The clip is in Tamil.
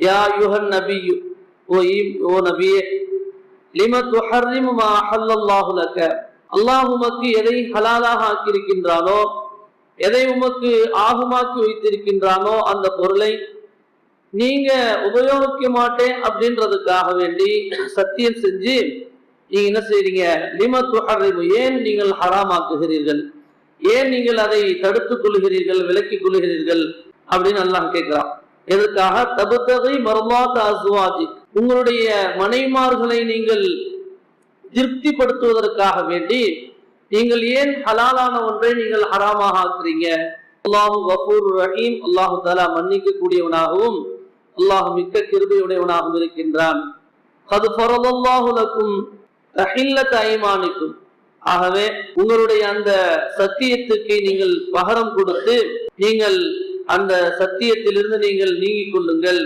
யா யுஹன் நபியு, ஓ நபியே, லிம துஹர்ரிமு மா அஹல்லல்லாஹு லக, அல்லாஹ் உமக்கு எதை ஹலாலாக ஆக்கியிருக்கின்றானோ, எதை உமக்கு ஆகுமாக்கி வைத்திருக்கின்றானோ அந்த பொருளை நீங்க உபயோகிக்க மாட்டேன் அப்படின்றதுக்காக வேண்டி சத்தியம் செஞ்சு நீங்க என்ன செய்றீங்க? லிம துஹர்ரிமு, ஏன் நீங்கள் ஹராமாக்குகிறீர்கள், ஏன் நீங்கள் அதை தடுத்துக் கொள்கிறீர்கள், விலக்கிக் கொள்கிறீர்கள் அப்படின்னு அல்லாஹ் கேட்கிறான். எதற்காக? தபுதகை மர்வாத் அஸ்வாஜி, உங்களுடைய மனைமார்களை நீங்கள் திருப்திப்படுத்துவதற்காக வேண்டி நீங்கள் ஏன் ஹலாலான ஒன்றை நீங்கள் ஹராமாக ஆக்குறீங்க? அல்லாஹு கஃபூர் ரஹீம், அல்லாஹு தஆலா மன்னிக்க கூடியவனாகவும் அல்லாஹ் மிக்க கிருபையுடையவனாகவும் இருக்கின்றான். கத் ஃபரதல்லாஹு லக்கும் தஹில்லத ஐமானிக்கும், ஆகவே உங்களுடைய அந்த சத்தியத்துக்கு நீங்கள் பகரம் கொடுத்து நீங்கள் அந்த சத்தியத்திலிருந்து நீங்கள் நீங்கிக் கொள்ளுங்கள்.